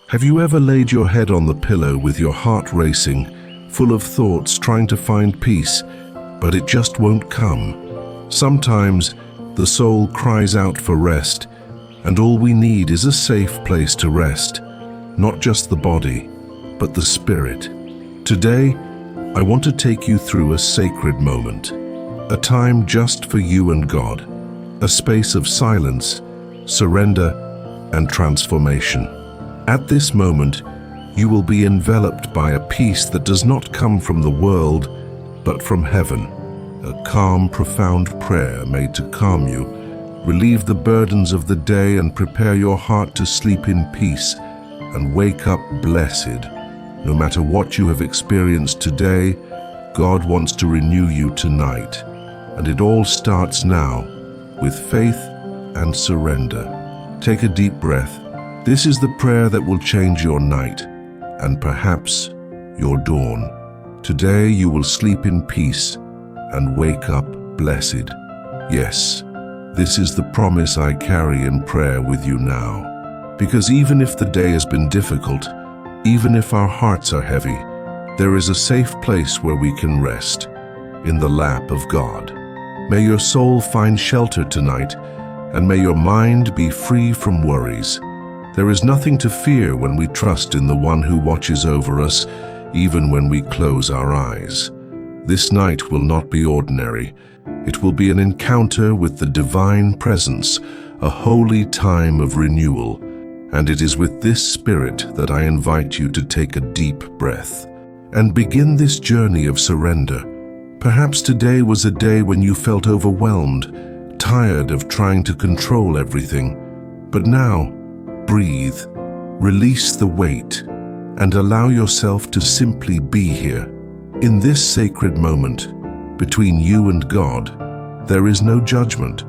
Have you ever laid your head on the pillow with your heart racing, full of thoughts trying to find peace, but it just won't come? Sometimes the soul cries out for rest, and all we need is a safe place to rest, not just the body, but the spirit. Today, I want to take you through a sacred moment, a time just for you and God, a space of silence, surrender, and transformation. At this moment, you will be enveloped by a peace that does not come from the world, but from heaven. A calm, profound prayer made to calm you, relieve the burdens of the day, and prepare your heart to sleep in peace and wake up blessed. No matter what you have experienced today, God wants to renew you tonight. And it all starts now with faith and surrender. Take a deep breath. This is the prayer that will change your night and perhaps your dawn. Today you will sleep in peace and wake up blessed. Yes, this is the promise I carry in prayer with you now. Because even if the day has been difficult, even if our hearts are heavy, there is a safe place where we can rest, in the lap of God. May your soul find shelter tonight, and may your mind be free from worries. There is nothing to fear when we trust in the one who watches over us, even when we close our eyes. This night will not be ordinary. It will be an encounter with the divine presence, a holy time of renewal. And it is with this spirit that I invite you to take a deep breath and begin this journey of surrender. Perhaps today was a day when you felt overwhelmed, tired of trying to control everything. But now, breathe, release the weight, and allow yourself to simply be here. In this sacred moment, between you and God, there is no judgment,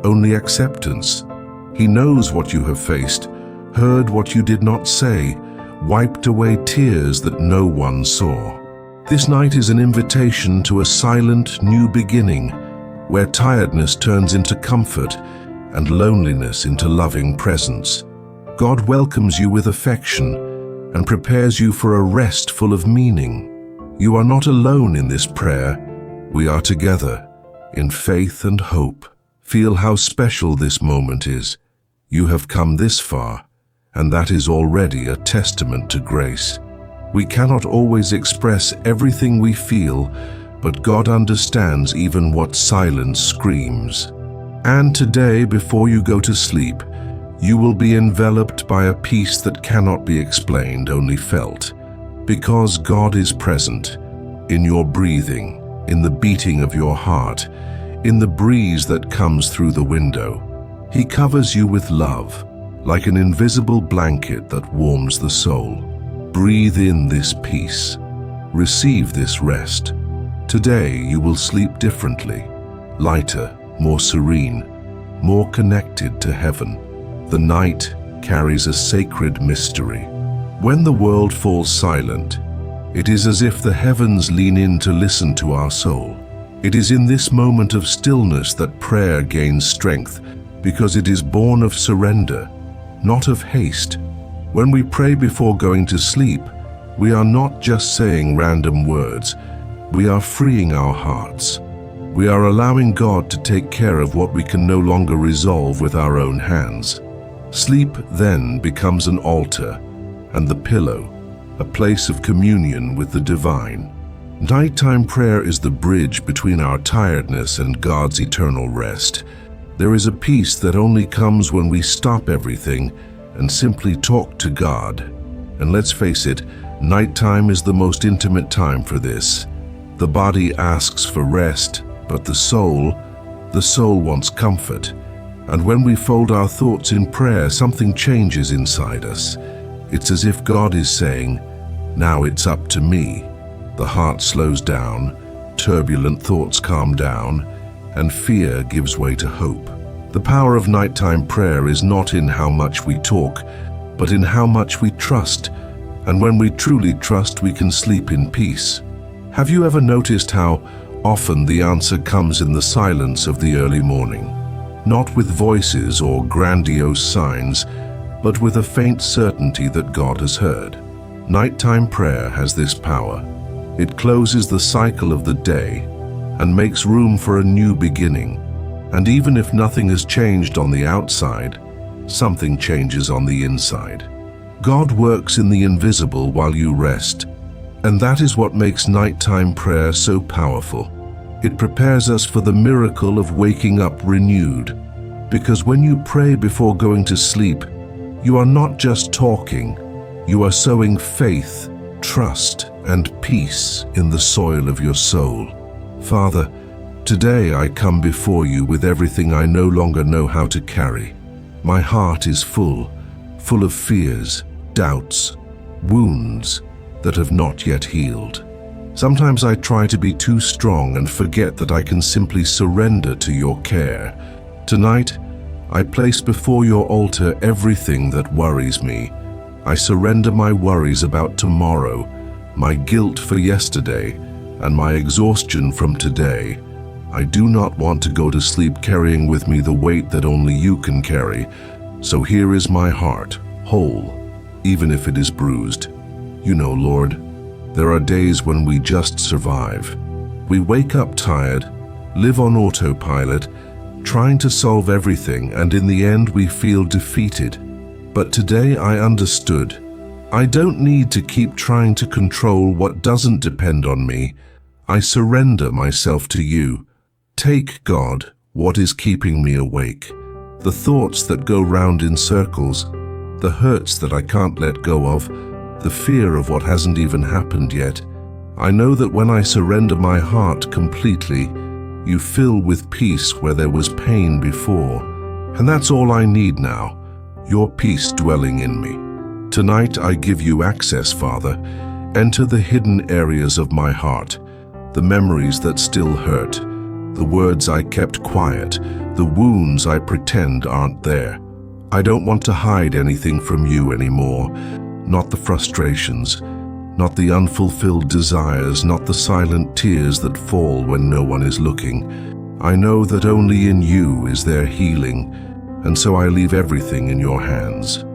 only acceptance. He knows what you have faced, heard what you did not say, wiped away tears that no one saw. This night is an invitation to a silent new beginning, where tiredness turns into comfort and loneliness into loving presence. God welcomes you with affection and prepares you for a rest full of meaning. You are not alone in this prayer. We are together in faith and hope. Feel how special this moment is. You have come this far, and that is already a testament to grace. We cannot always express everything we feel, but God understands even what silence screams. And today, before you go to sleep, you will be enveloped by a peace that cannot be explained, only felt. Because God is present in your breathing, in the beating of your heart, in the breeze that comes through the window. He covers you with love, like an invisible blanket that warms the soul. Breathe in this peace. Receive this rest. Today you will sleep differently, lighter, more serene, more connected to heaven. The night carries a sacred mystery. When the world falls silent, it is as if the heavens lean in to listen to our soul. It is in this moment of stillness that prayer gains strength, because it is born of surrender, not of haste. When we pray before going to sleep, we are not just saying random words. We are freeing our hearts. We are allowing God to take care of what we can no longer resolve with our own hands. Sleep then becomes an altar, and the pillow, a place of communion with the divine. Nighttime prayer is the bridge between our tiredness and God's eternal rest. There is a peace that only comes when we stop everything and simply talk to God. And let's face it, nighttime is the most intimate time for this. The body asks for rest, but the soul wants comfort. And when we fold our thoughts in prayer, something changes inside us. It's as if God is saying, "Now it's up to me." The heart slows down, turbulent thoughts calm down, and fear gives way to hope. The power of nighttime prayer is not in how much we talk, but in how much we trust. And when we truly trust, we can sleep in peace. Have you ever noticed how often the answer comes in the silence of the early morning? Not with voices or grandiose signs, but with a faint certainty that God has heard. Nighttime prayer has this power. It closes the cycle of the day and makes room for a new beginning. And even if nothing has changed on the outside, something changes on the inside. God works in the invisible while you rest, and that is what makes nighttime prayer so powerful. It prepares us for the miracle of waking up renewed. Because when you pray before going to sleep, you are not just talking, you are sowing faith, trust, and peace in the soil of your soul. Father, today I come before you with everything I no longer know how to carry. My heart is full of fears, doubts, wounds that have not yet healed. Sometimes I try to be too strong and forget that I can simply surrender to your care. Tonight, I place before your altar everything that worries me. I surrender my worries about tomorrow, my guilt for yesterday, and my exhaustion from today. I do not want to go to sleep carrying with me the weight that only you can carry. So here is my heart, whole, even if it is bruised. You know, Lord, there are days when we just survive. We wake up tired, live on autopilot, trying to solve everything, and in the end we feel defeated. But today I understood. I don't need to keep trying to control what doesn't depend on me. I surrender myself to you. Take, God, what is keeping me awake. The thoughts that go round in circles, the hurts that I can't let go of, the fear of what hasn't even happened yet. I know that when I surrender my heart completely, you fill with peace where there was pain before. And that's all I need now, your peace dwelling in me. Tonight I give you access, Father. Enter the hidden areas of my heart, the memories that still hurt, the words I kept quiet, the wounds I pretend aren't there. I don't want to hide anything from you anymore. Not the frustrations, not the unfulfilled desires, not the silent tears that fall when no one is looking. I know that only in you is there healing, and so I leave everything in your hands.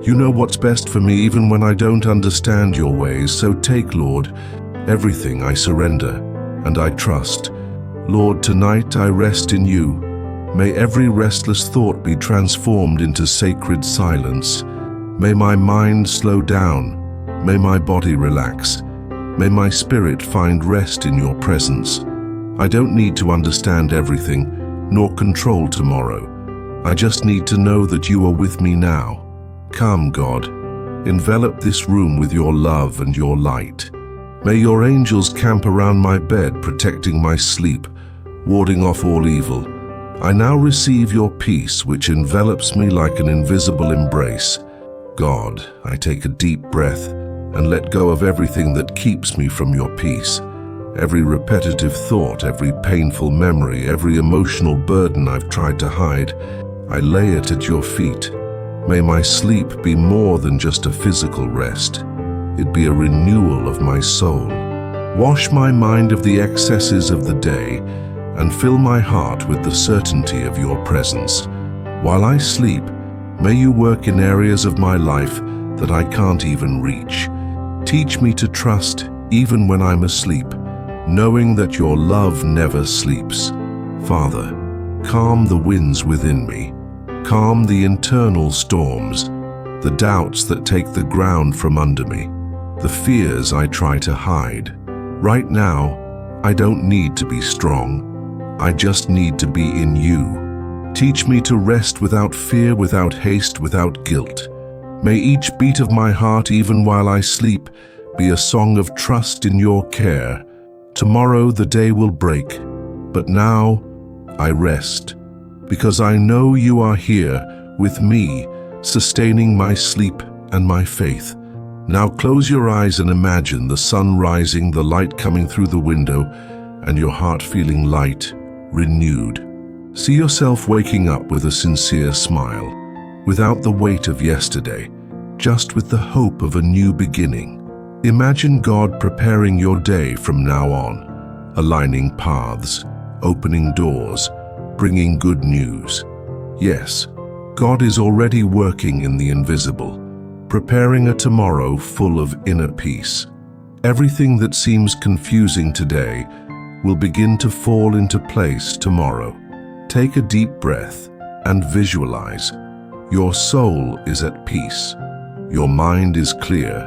You know what's best for me even when I don't understand your ways, so take, Lord, everything I surrender, and I trust. Lord, tonight I rest in you. May every restless thought be transformed into sacred silence. May my mind slow down. May my body relax. May my spirit find rest in your presence. I don't need to understand everything, nor control tomorrow. I just need to know that you are with me now. Come, God, envelop this room with your love and your light. May your angels camp around my bed, protecting my sleep, warding off all evil. I now receive your peace, which envelops me like an invisible embrace. God, I take a deep breath and let go of everything that keeps me from your peace. Every repetitive thought, every painful memory, every emotional burden I've tried to hide, I lay it at your feet. May my sleep be more than just a physical rest. It be a renewal of my soul. Wash my mind of the excesses of the day and fill my heart with the certainty of your presence. While I sleep, may you work in areas of my life that I can't even reach. Teach me to trust even when I'm asleep, knowing that your love never sleeps. Father, calm the winds within me. Calm the internal storms, the doubts that take the ground from under me, the fears I try to hide. Right now, I don't need to be strong. I just need to be in you. Teach me to rest without fear, without haste, without guilt. May each beat of my heart, even while I sleep, be a song of trust in your care. Tomorrow the day will break, but now I rest, because I know you are here with me, sustaining my sleep and my faith. Now close your eyes and imagine the sun rising, the light coming through the window, and your heart feeling light, renewed. See yourself waking up with a sincere smile, without the weight of yesterday, just with the hope of a new beginning. Imagine God preparing your day from now on, aligning paths, opening doors, bringing good news. Yes, God is already working in the invisible, preparing a tomorrow full of inner peace. Everything that seems confusing today will begin to fall into place tomorrow. Take a deep breath and visualize. Your soul is at peace. Your mind is clear.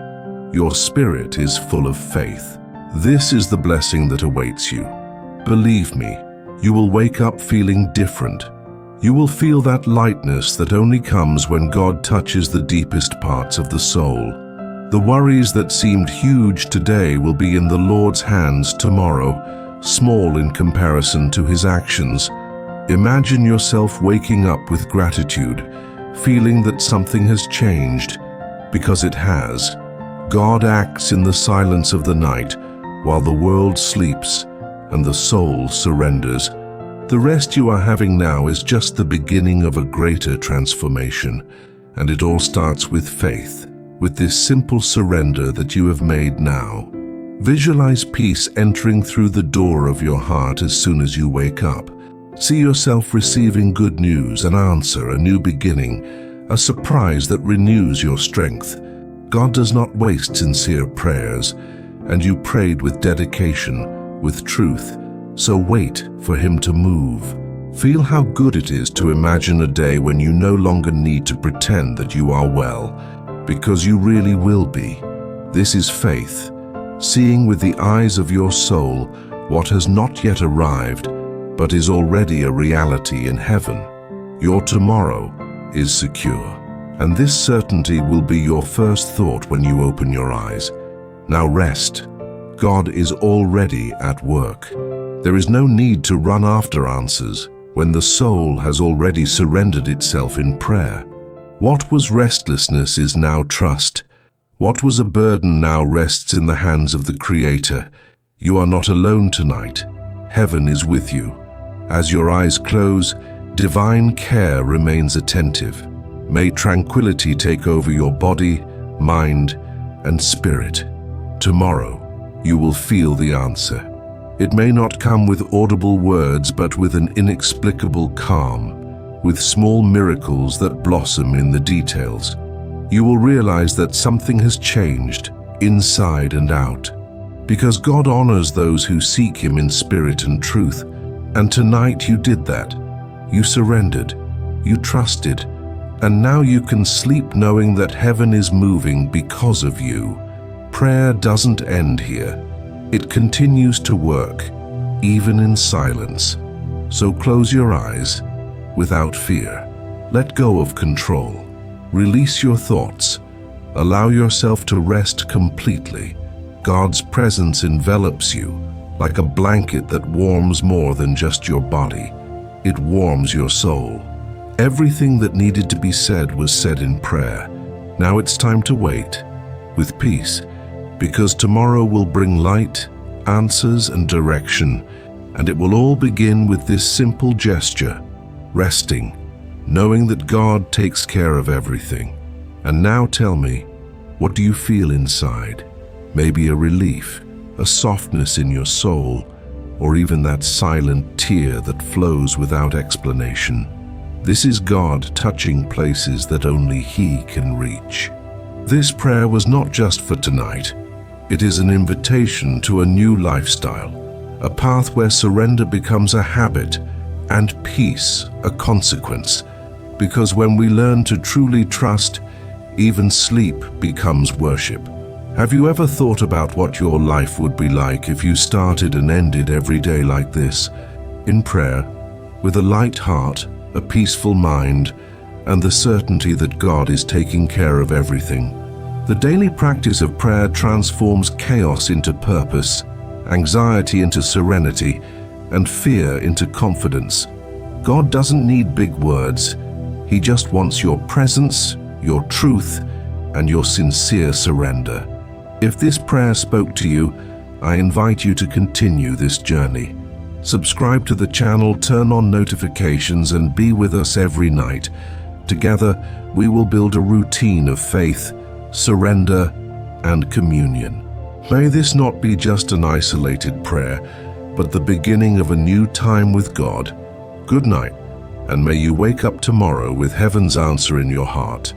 Your spirit is full of faith. This is the blessing that awaits you. Believe me, you will wake up feeling different. You will feel that lightness that only comes when God touches the deepest parts of the soul. The worries that seemed huge today will be in the Lord's hands tomorrow, small in comparison to His actions. Imagine yourself waking up with gratitude, feeling that something has changed, because it has. God acts in the silence of the night, while the world sleeps and the soul surrenders. The rest you are having now is just the beginning of a greater transformation, and it all starts with faith, with this simple surrender that you have made now. Visualize peace entering through the door of your heart as soon as you wake up. See yourself receiving good news, an answer, a new beginning, a surprise that renews your strength. God does not waste sincere prayers, and you prayed with dedication, with truth, so wait for Him to move. Feel how good it is to imagine a day when you no longer need to pretend that you are well, because you really will be. This is faith, seeing with the eyes of your soul what has not yet arrived, but is already a reality in heaven. Your tomorrow is secure, and this certainty will be your first thought when you open your eyes. Now rest. God is already at work. There is no need to run after answers when the soul has already surrendered itself in prayer. What was restlessness is now trust. What was a burden now rests in the hands of the Creator. You are not alone tonight. Heaven is with you. As your eyes close, divine care remains attentive. May tranquility take over your body, mind, and spirit. Tomorrow, you will feel the answer. It may not come with audible words, but with an inexplicable calm, with small miracles that blossom in the details. You will realize that something has changed, inside and out, because God honors those who seek Him in spirit and truth. And tonight you did that. You surrendered, you trusted, and now you can sleep knowing that heaven is moving because of you. Prayer doesn't end here. It continues to work, even in silence. So close your eyes without fear. Let go of control. Release your thoughts. Allow yourself to rest completely. God's presence envelops you like a blanket that warms more than just your body. It warms your soul. Everything that needed to be said was said in prayer. Now it's time to wait with peace, because tomorrow will bring light, answers, and direction, and it will all begin with this simple gesture, resting, knowing that God takes care of everything. And now tell me, what do you feel inside? Maybe a relief, a softness in your soul, or even that silent tear that flows without explanation. This is God touching places that only He can reach. This prayer was not just for tonight. It is an invitation to a new lifestyle, a path where surrender becomes a habit and peace a consequence. Because when we learn to truly trust, even sleep becomes worship. Have you ever thought about what your life would be like if you started and ended every day like this? In prayer, with a light heart, a peaceful mind, and the certainty that God is taking care of everything. The daily practice of prayer transforms chaos into purpose, anxiety into serenity, and fear into confidence. God doesn't need big words. He just wants your presence, your truth, and your sincere surrender. If this prayer spoke to you, I invite you to continue this journey. Subscribe to the channel, turn on notifications, and be with us every night. Together, we will build a routine of faith, surrender, and communion. May this not be just an isolated prayer, but the beginning of a new time with God. Good night, and may you wake up tomorrow with heaven's answer in your heart.